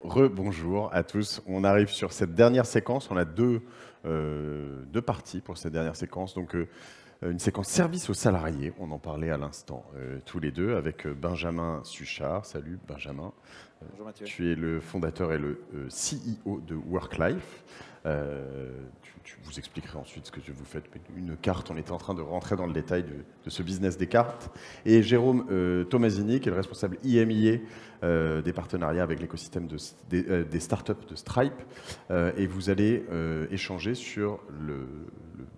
Rebonjour à tous. On arrive sur cette dernière séquence. On a deux parties pour cette dernière séquence. Donc, une séquence service aux salariés. On en parlait à l'instant tous les deux avec Benjamin Suchard. Salut Benjamin. Bonjour Mathieu. Tu es le fondateur et le CEO de Worklife. Tu vous expliquerai ensuite ce que vous faites. Une carte, on était en train de rentrer dans le détail de ce business des cartes. Et Jérôme Tomasini, qui est le responsable IMIA des partenariats avec l'écosystème des startups de Stripe. Et vous allez échanger sur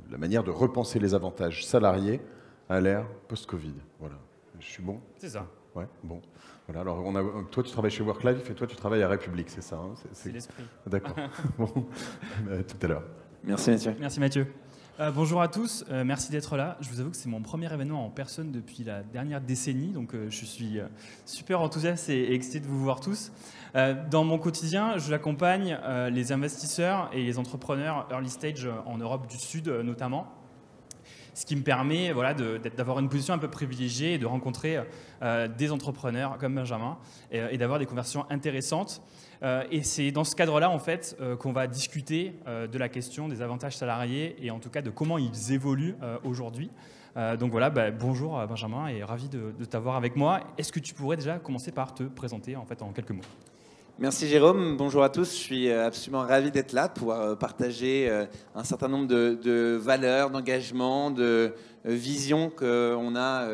la manière de repenser les avantages salariés à l'ère post-Covid. Voilà. Je suis bon? C'est ça. Ouais, bon. Voilà, alors toi tu travailles chez Worklife et toi tu travailles à République, c'est ça hein? C'est l'esprit. D'accord. Bon, tout à l'heure. Merci Mathieu. Merci Mathieu. Bonjour à tous, merci d'être là. Je vous avoue que c'est mon premier événement en personne depuis la dernière décennie, donc je suis super enthousiaste et excité de vous voir tous. Dans mon quotidien, j'accompagne les investisseurs et les entrepreneurs early stage en Europe du Sud notamment. Ce qui me permet d'avoir une position un peu privilégiée et de rencontrer des entrepreneurs comme Benjamin et d'avoir des conversations intéressantes. Et c'est dans ce cadre-là, en fait, qu'on va discuter de la question des avantages salariés et en tout cas de comment ils évoluent aujourd'hui. Donc voilà, bonjour Benjamin et ravi de t'avoir avec moi. Est-ce que tu pourrais déjà commencer par te présenter en fait en quelques mots ? Merci Jérôme, bonjour à tous. Je suis absolument ravi d'être là, de pouvoir partager un certain nombre de valeurs, d'engagements, de visions qu'on a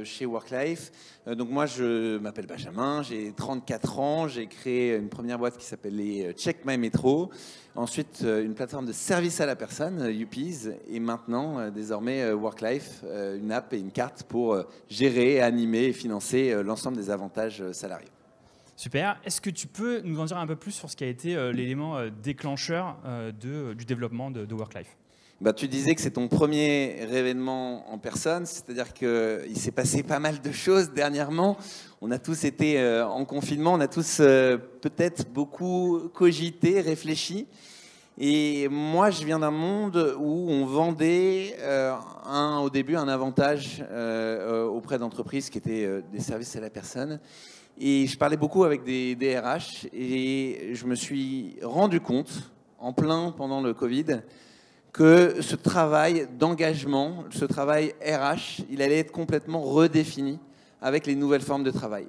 chez Worklife. Donc moi, je m'appelle Benjamin, j'ai 34 ans, j'ai créé une première boîte qui s'appelait Check My Metro, ensuite une plateforme de service à la personne, Youpies, et maintenant, désormais, Worklife, une app et une carte pour gérer, animer et financer l'ensemble des avantages salariés. Super. Est-ce que tu peux nous en dire un peu plus sur ce qui a été l'élément déclencheur du développement de Worklife ? Tu disais que c'est ton premier événement en personne, c'est-à-dire qu'il s'est passé pas mal de choses dernièrement. On a tous été en confinement, on a tous peut-être beaucoup cogité, réfléchi. Et moi, je viens d'un monde où on vendait au début un avantage auprès d'entreprises qui étaient des services à la personne. Et je parlais beaucoup avec des RH et je me suis rendu compte, en plein pendant le Covid, que ce travail d'engagement, ce travail RH, il allait être complètement redéfini avec les nouvelles formes de travail.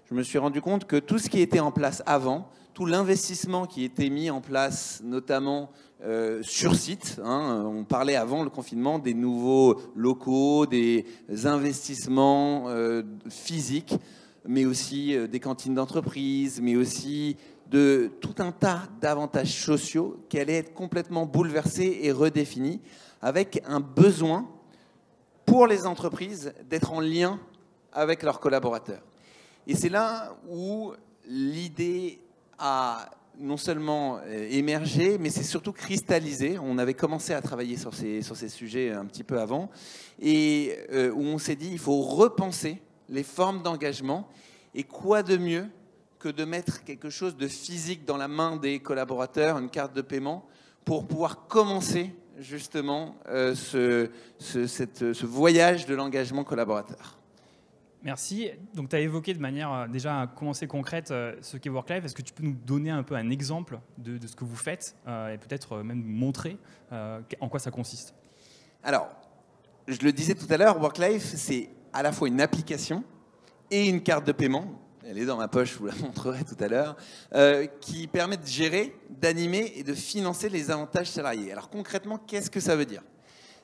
Je me suis rendu compte que tout ce qui était en place avant, tout l'investissement qui était mis en place, notamment sur site, on parlait avant le confinement des nouveaux locaux, des investissements physiques, mais aussi des cantines d'entreprise, mais aussi de tout un tas d'avantages sociaux qui allaient être complètement bouleversés et redéfinis, avec un besoin pour les entreprises d'être en lien avec leurs collaborateurs. Et c'est là où l'idée a non seulement émergé, mais c'est surtout cristallisé. On avait commencé à travailler sur ces sujets un petit peu avant, et où on s'est dit il faut repenser les formes d'engagement, et quoi de mieux que de mettre quelque chose de physique dans la main des collaborateurs, une carte de paiement, pour pouvoir commencer justement ce voyage de l'engagement collaborateur. Merci. Donc tu as évoqué de manière déjà à commencer concrète ce qu'est Worklife. Est-ce que tu peux nous donner un peu un exemple de ce que vous faites et peut-être même montrer en quoi ça consiste ? Alors, je le disais tout à l'heure, Worklife, c'est à la fois une application et une carte de paiement, elle est dans ma poche, je vous la montrerai tout à l'heure, qui permet de gérer, d'animer et de financer les avantages salariés. Alors concrètement, qu'est-ce que ça veut dire ?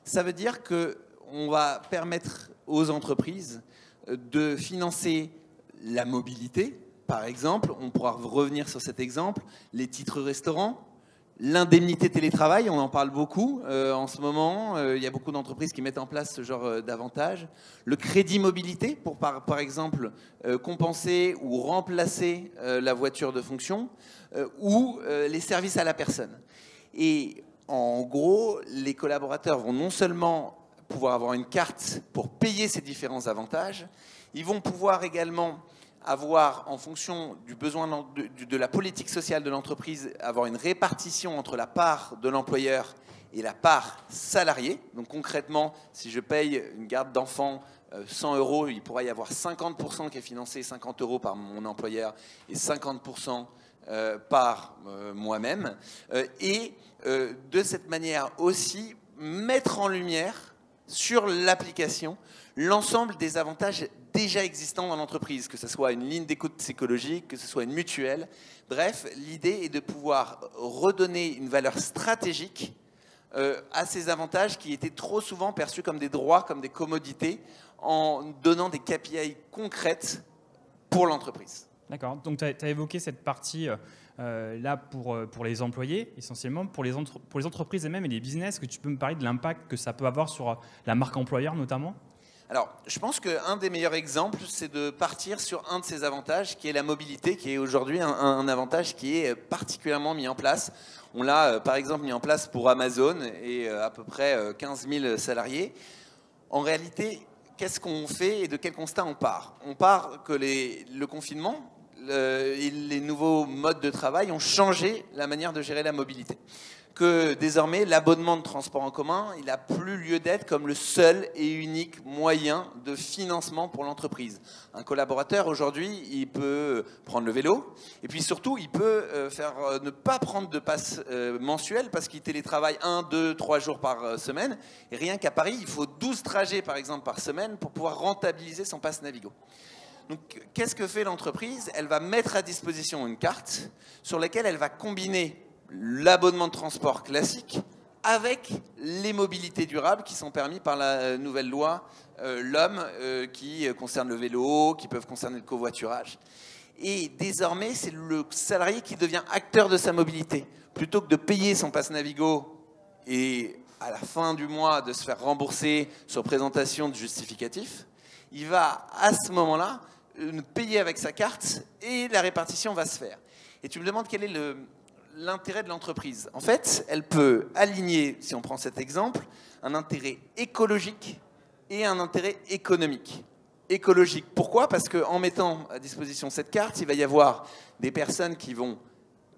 Ça veut dire qu'on va permettre aux entreprises de financer la mobilité, par exemple, on pourra revenir sur cet exemple, les titres restaurants, l'indemnité télétravail, on en parle beaucoup en ce moment. Il y a beaucoup d'entreprises qui mettent en place ce genre d'avantages. Le crédit mobilité pour, par exemple, compenser ou remplacer la voiture de fonction ou les services à la personne. Et en gros, les collaborateurs vont non seulement pouvoir avoir une carte pour payer ces différents avantages, ils vont pouvoir également avoir, en fonction du besoin de la politique sociale de l'entreprise, avoir une répartition entre la part de l'employeur et la part salariée. Donc concrètement, si je paye une garde d'enfant 100 €, il pourra y avoir 50% qui est financé, 50 € par mon employeur et 50% par moi-même, et de cette manière aussi mettre en lumière sur l'application l'ensemble des avantages déjà existants dans l'entreprise, que ce soit une ligne d'écoute psychologique, que ce soit une mutuelle. Bref, l'idée est de pouvoir redonner une valeur stratégique à ces avantages qui étaient trop souvent perçus comme des droits, comme des commodités, en donnant des KPI concrètes pour l'entreprise. D'accord. Donc, tu as évoqué cette partie là pour les employés, essentiellement, pour les entreprises et même et les business. Est-ce que tu peux me parler de l'impact que ça peut avoir sur la marque employeur, notamment ? Alors, je pense qu'un des meilleurs exemples, c'est de partir sur un de ces avantages, qui est la mobilité, qui est aujourd'hui un avantage qui est particulièrement mis en place. On l'a, par exemple, mis en place pour Amazon et à peu près 15 000 salariés. En réalité, qu'est-ce qu'on fait et de quel constat on part ? On part que le confinement et les nouveaux modes de travail ont changé la manière de gérer la mobilité. Que désormais, l'abonnement de transport en commun, il n'a plus lieu d'être comme le seul et unique moyen de financement pour l'entreprise. Un collaborateur, aujourd'hui, il peut prendre le vélo, et puis surtout, il peut ne pas prendre de passe mensuel parce qu'il télétravaille 1, 2, 3 jours par semaine. Et rien qu'à Paris, il faut 12 trajets, par exemple, par semaine pour pouvoir rentabiliser son passe Navigo. Donc, qu'est-ce que fait l'entreprise ? Elle va mettre à disposition une carte sur laquelle elle va combiner l'abonnement de transport classique avec les mobilités durables qui sont permis par la nouvelle loi l'homme qui concerne le vélo, qui peuvent concerner le covoiturage. Et désormais, c'est le salarié qui devient acteur de sa mobilité. Plutôt que de payer son passe Navigo et à la fin du mois de se faire rembourser sur présentation de justificatif, il va à ce moment-là payer avec sa carte et la répartition va se faire. Et tu me demandes quel est l'intérêt de l'entreprise. En fait, elle peut aligner, si on prend cet exemple, un intérêt écologique et un intérêt économique. Écologique, pourquoi ? Parce qu'en mettant à disposition cette carte, il va y avoir des personnes qui vont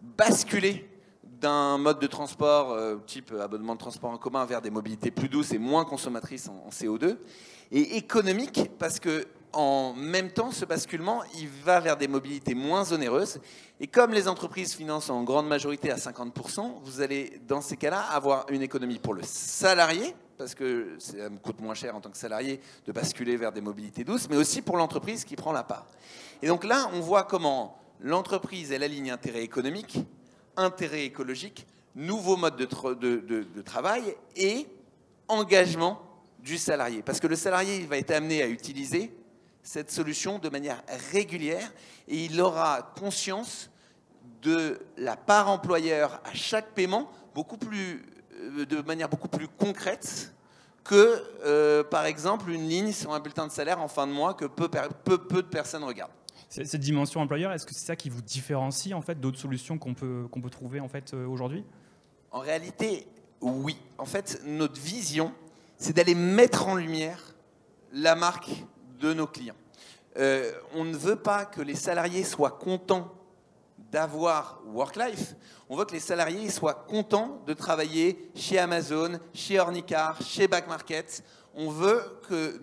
basculer d'un mode de transport type abonnement de transport en commun vers des mobilités plus douces et moins consommatrices en CO2. Et économique, parce que en même temps, ce basculement, il va vers des mobilités moins onéreuses. Et comme les entreprises financent en grande majorité à 50%, vous allez, dans ces cas-là, avoir une économie pour le salarié, parce que ça me coûte moins cher en tant que salarié de basculer vers des mobilités douces, mais aussi pour l'entreprise qui prend la part. Et donc là, on voit comment l'entreprise, elle aligne intérêt économique, intérêt écologique, nouveau mode de travail et engagement du salarié. Parce que le salarié, il va être amené à utiliser cette solution de manière régulière et il aura conscience de la part employeur à chaque paiement de manière beaucoup plus concrète que, par exemple, une ligne sur un bulletin de salaire en fin de mois que peu de personnes regardent. Cette dimension employeur, est-ce que c'est ça qui vous différencie en fait, d'autres solutions qu'on peut trouver en fait, aujourd'hui ? En réalité, oui. En fait, notre vision, c'est d'aller mettre en lumière la marque de nos clients. On ne veut pas que les salariés soient contents d'avoir Worklife. On veut que les salariés soient contents de travailler chez Amazon, chez Ornicar, chez Back Market. On veut que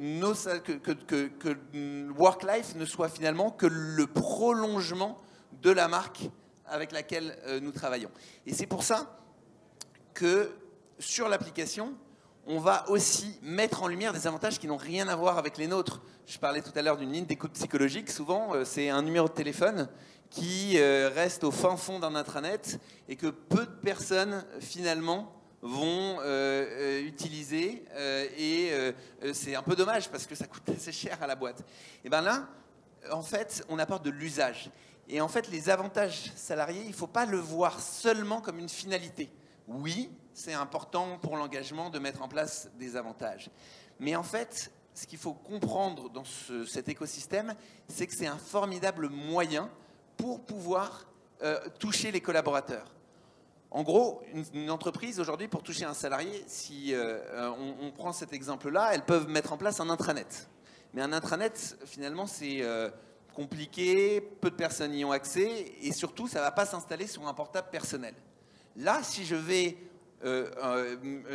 Worklife ne soit finalement que le prolongement de la marque avec laquelle nous travaillons. Et c'est pour ça que sur l'application, on va aussi mettre en lumière des avantages qui n'ont rien à voir avec les nôtres. Je parlais tout à l'heure d'une ligne d'écoute psychologique. Souvent, c'est un numéro de téléphone qui reste au fin fond d'un intranet et que peu de personnes, finalement, vont utiliser. C'est un peu dommage parce que ça coûte assez cher à la boîte. Et bien là, en fait, on apporte de l'usage. Et en fait, les avantages salariés, il ne faut pas le voir seulement comme une finalité. Oui, c'est important pour l'engagement de mettre en place des avantages. Mais en fait, ce qu'il faut comprendre dans cet écosystème, c'est que c'est un formidable moyen pour pouvoir toucher les collaborateurs. En gros, une entreprise, aujourd'hui, pour toucher un salarié, si on prend cet exemple-là, elles peuvent mettre en place un intranet. Mais un intranet, finalement, c'est compliqué, peu de personnes y ont accès, et surtout, ça ne va pas s'installer sur un portable personnel. Là, si je vais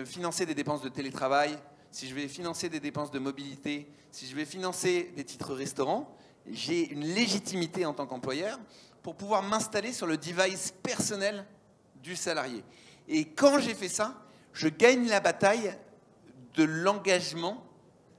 financer des dépenses de télétravail, si je vais financer des dépenses de mobilité, si je vais financer des titres restaurants, j'ai une légitimité en tant qu'employeur pour pouvoir m'installer sur le device personnel du salarié. Et quand j'ai fait ça, je gagne la bataille de l'engagement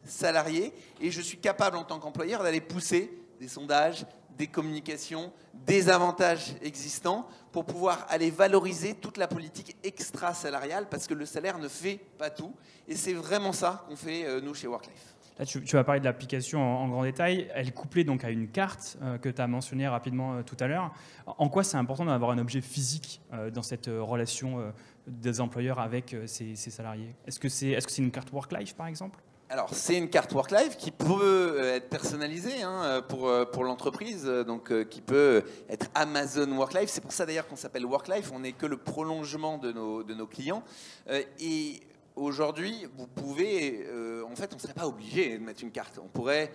salarié et je suis capable en tant qu'employeur d'aller pousser des sondages, des communications, des avantages existants pour pouvoir aller valoriser toute la politique extra-salariale parce que le salaire ne fait pas tout. Et c'est vraiment ça qu'on fait nous chez Worklife. Là, tu vas parler de l'application en grand détail. Elle est couplée donc à une carte que tu as mentionnée rapidement tout à l'heure. En quoi c'est important d'avoir un objet physique dans cette relation des employeurs avec ces salariés? Est-ce que c'est une carte Worklife, par exemple? Alors, c'est une carte Worklife qui peut être personnalisée pour l'entreprise, donc qui peut être Amazon Worklife. C'est pour ça d'ailleurs qu'on s'appelle Worklife. On n'est que le prolongement de nos clients. Et aujourd'hui, vous pouvez, en fait, on ne serait pas obligé de mettre une carte. On pourrait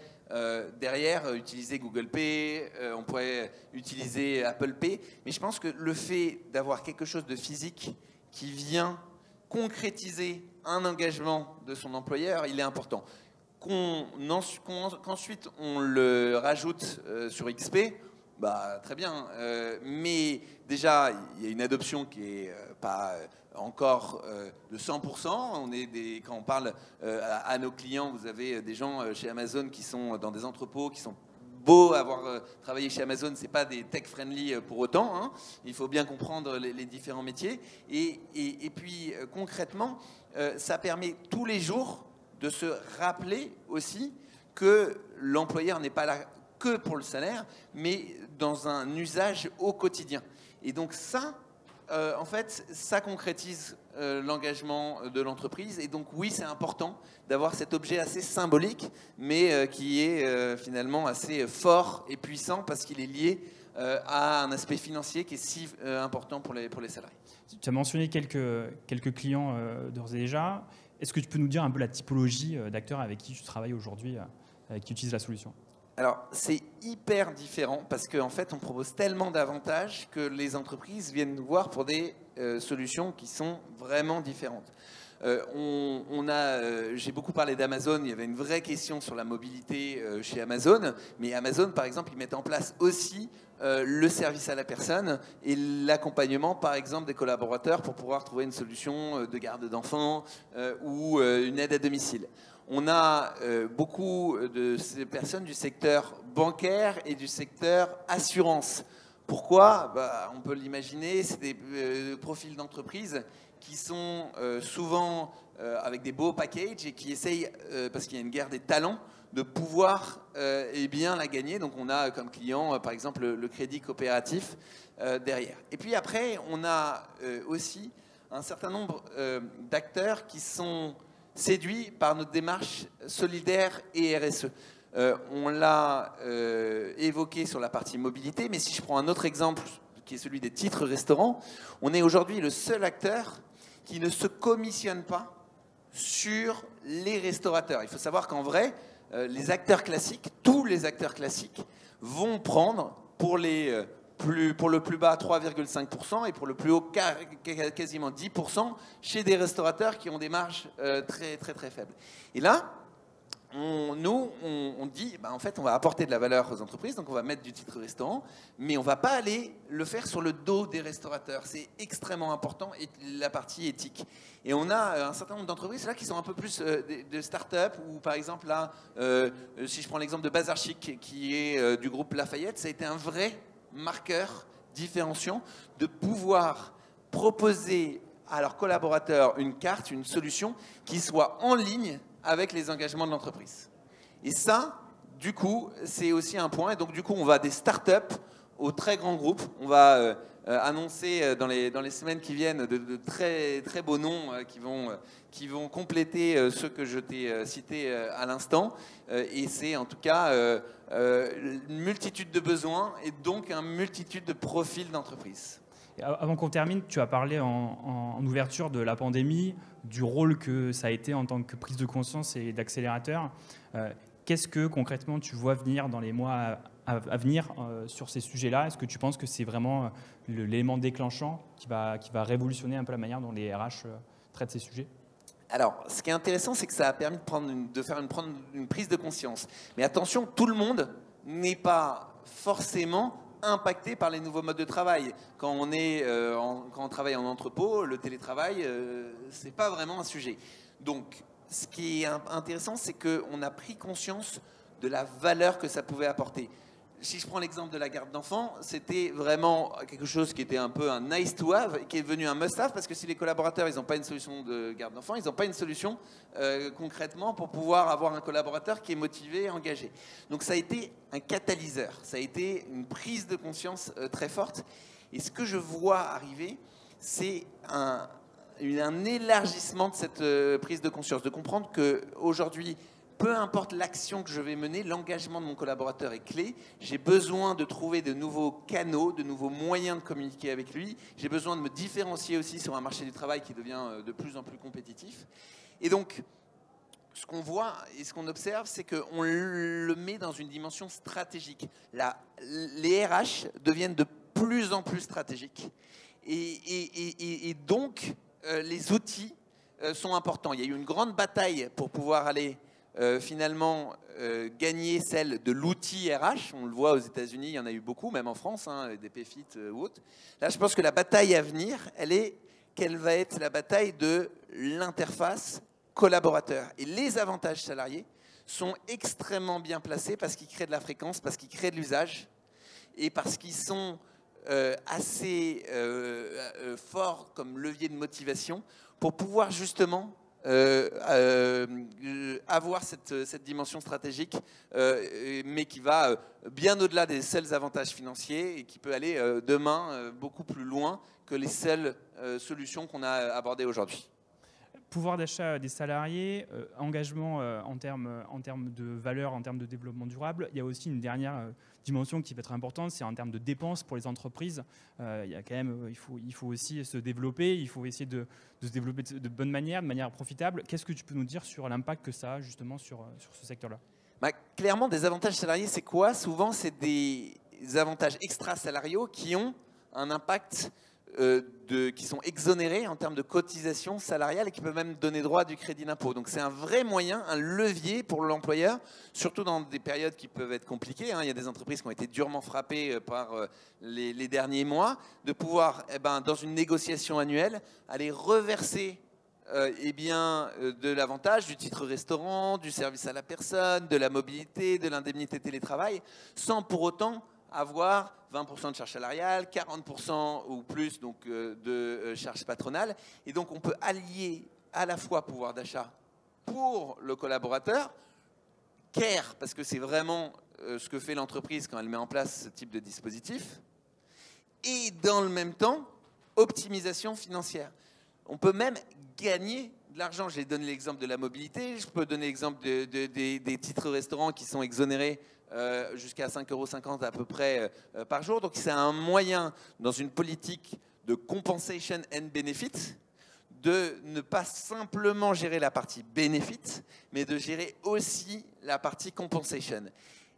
derrière utiliser Google Pay, on pourrait utiliser Apple Pay. Mais je pense que le fait d'avoir quelque chose de physique qui vient concrétiser un engagement de son employeur, il est important. Qu'ensuite on le rajoute sur XP, bah, très bien. Mais déjà, il y a une adoption qui n'est pas encore de 100%. Quand on parle à nos clients, vous avez des gens chez Amazon qui sont dans des entrepôts, qui sont beau avoir travaillé chez Amazon, ce n'est pas des tech-friendly pour autant. Hein. Il faut bien comprendre les différents métiers. Et puis, concrètement, ça permet tous les jours de se rappeler aussi que l'employeur n'est pas là que pour le salaire, mais dans un usage au quotidien. Et donc ça, en fait, ça concrétise l'engagement de l'entreprise. Et donc oui, c'est important d'avoir cet objet assez symbolique, mais qui est finalement assez fort et puissant parce qu'il est lié à un aspect financier qui est si important pour les salariés. Tu as mentionné quelques clients d'ores et déjà. Est-ce que tu peux nous dire un peu la typologie d'acteurs avec qui tu travailles aujourd'hui, qui utilisent la solution? Alors, c'est hyper différent parce qu'en fait, on propose tellement d'avantages que les entreprises viennent nous voir pour des solutions qui sont vraiment différentes. J'ai beaucoup parlé d'Amazon, il y avait une vraie question sur la mobilité chez Amazon, mais Amazon, par exemple, ils mettent en place aussi le service à la personne et l'accompagnement, par exemple, des collaborateurs pour pouvoir trouver une solution de garde d'enfants ou une aide à domicile. On a beaucoup de ces personnes du secteur bancaire et du secteur assurance. Pourquoi? On peut l'imaginer, c'est des profils d'entreprise qui sont souvent avec des beaux packages et qui essayent, parce qu'il y a une guerre des talents, de pouvoir bien la gagner. Donc on a comme client, par exemple, le crédit coopératif derrière. Et puis après, on a aussi un certain nombre d'acteurs qui sont séduits par notre démarche solidaire et RSE. On l'a évoqué sur la partie mobilité, mais si je prends un autre exemple, qui est celui des titres restaurants, on est aujourd'hui le seul acteur qui ne se commissionne pas sur les restaurateurs. Il faut savoir qu'en vrai, les acteurs classiques, tous les acteurs classiques, vont prendre pour le plus bas 3,5% et pour le plus haut quasiment 10% chez des restaurateurs qui ont des marges très très très faibles. Et là, on dit, en fait, on va apporter de la valeur aux entreprises, donc on va mettre du titre restaurant, mais on ne va pas aller le faire sur le dos des restaurateurs. C'est extrêmement important, et la partie éthique. Et on a un certain nombre d'entreprises là qui sont un peu plus de start-up, ou par exemple là, si je prends l'exemple de Bazar Chic, qui est du groupe Lafayette, ça a été un vrai marqueur différenciant de pouvoir proposer à leurs collaborateurs une carte, une solution qui soit en ligne avec les engagements de l'entreprise. Et ça, du coup, c'est aussi un point. Et donc, du coup, on va des startups aux très grands groupes. On va annoncer dans les semaines qui viennent de très, très beaux noms qui vont compléter ceux que je t'ai cités à l'instant. Et c'est en tout cas une multitude de besoins et donc une multitude de profils d'entreprises. Avant qu'on termine, tu as parlé en ouverture de la pandémie, du rôle que ça a été en tant que prise de conscience et d'accélérateur. Qu'est-ce que concrètement tu vois venir dans les mois à venir sur ces sujets-là? Est-ce que tu penses que c'est vraiment l'élément déclenchant qui va révolutionner un peu la manière dont les RH traitent ces sujets? Alors, ce qui est intéressant, c'est que ça a permis de faire une prise de conscience. Mais attention, tout le monde n'est pas forcément impactés par les nouveaux modes de travail. Quand on travaille en entrepôt, le télétravail, c'est pas vraiment un sujet. Donc, ce qui est intéressant, c'est qu'on a pris conscience de la valeur que ça pouvait apporter. Si je prends l'exemple de la garde d'enfants, c'était vraiment quelque chose qui était un peu un nice to have, qui est devenu un must have, parce que si les collaborateurs n'ont pas une solution de garde d'enfants, ils n'ont pas une solution concrètement pour pouvoir avoir un collaborateur qui est motivé et engagé. Donc ça a été un catalyseur, ça a été une prise de conscience très forte. Et ce que je vois arriver, c'est un élargissement de cette prise de conscience, de comprendre qu'aujourd'hui, peu importe l'action que je vais mener, l'engagement de mon collaborateur est clé. J'ai besoin de trouver de nouveaux canaux, de nouveaux moyens de communiquer avec lui. J'ai besoin de me différencier aussi sur un marché du travail qui devient de plus en plus compétitif. Et donc, ce qu'on voit et ce qu'on observe, c'est qu'on le met dans une dimension stratégique. Les RH deviennent de plus en plus stratégiques. Et donc, les outils sont importants. Il y a eu une grande bataille pour pouvoir aller finalement gagner celle de l'outil RH. On le voit aux États-Unis, il y en a eu beaucoup, même en France, des PFIT ou autres. Là, je pense que la bataille à venir, quelle va être la bataille de l'interface collaborateur. Et les avantages salariés sont extrêmement bien placés parce qu'ils créent de la fréquence, parce qu'ils créent de l'usage et parce qu'ils sont assez forts comme levier de motivation pour pouvoir justement avoir cette dimension stratégique, mais qui va bien au-delà des seuls avantages financiers et qui peut aller demain beaucoup plus loin que les seules solutions qu'on a abordées aujourd'hui. Pouvoir d'achat des salariés, engagement en termes de valeur, en termes de développement durable. Il y a aussi une dernière dimension qui va être importante, c'est en termes de dépenses pour les entreprises. Il y a quand même, il faut aussi se développer, il faut essayer de se développer de bonne manière, de manière profitable. Qu'est-ce que tu peux nous dire sur l'impact que ça a justement sur ce secteur-là ? Clairement, des avantages salariés, c'est quoi ? Souvent, c'est des avantages extra-salariaux qui ont un impact qui sont exonérés en termes de cotisation salariale et qui peuvent même donner droit à du crédit d'impôt. Donc c'est un vrai moyen, un levier pour l'employeur, surtout dans des périodes qui peuvent être compliquées. Il y a des entreprises qui ont été durement frappées par les derniers mois, de pouvoir, dans une négociation annuelle, aller reverser de l'avantage, du titre restaurant, du service à la personne, de la mobilité, de l'indemnité télétravail, sans pour autant avoir 20% de charge salariale, 40% ou plus donc, de charges patronales. Et donc, on peut allier à la fois pouvoir d'achat pour le collaborateur, care, parce que c'est vraiment ce que fait l'entreprise quand elle met en place ce type de dispositif, et dans le même temps, optimisation financière. On peut même gagner de l'argent. J'ai donné l'exemple de la mobilité, je peux donner l'exemple des titres restaurants qui sont exonérés jusqu'à 5,50 € à peu près par jour. Donc c'est un moyen, dans une politique de compensation and benefit, de ne pas simplement gérer la partie benefit, mais de gérer aussi la partie compensation.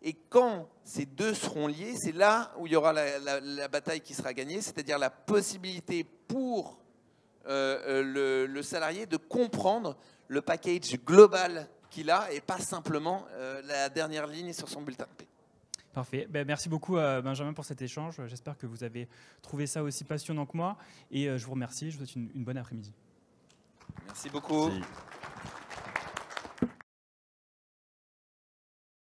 Et quand ces deux seront liés, c'est là où il y aura la bataille qui sera gagnée, c'est-à-dire la possibilité pour le salarié de comprendre le package global qu'il a et pas simplement la dernière ligne sur son bulletin de paie. Parfait. Merci beaucoup Benjamin pour cet échange. J'espère que vous avez trouvé ça aussi passionnant que moi. Et je vous remercie. Je vous souhaite une bonne après-midi. Merci beaucoup. Merci.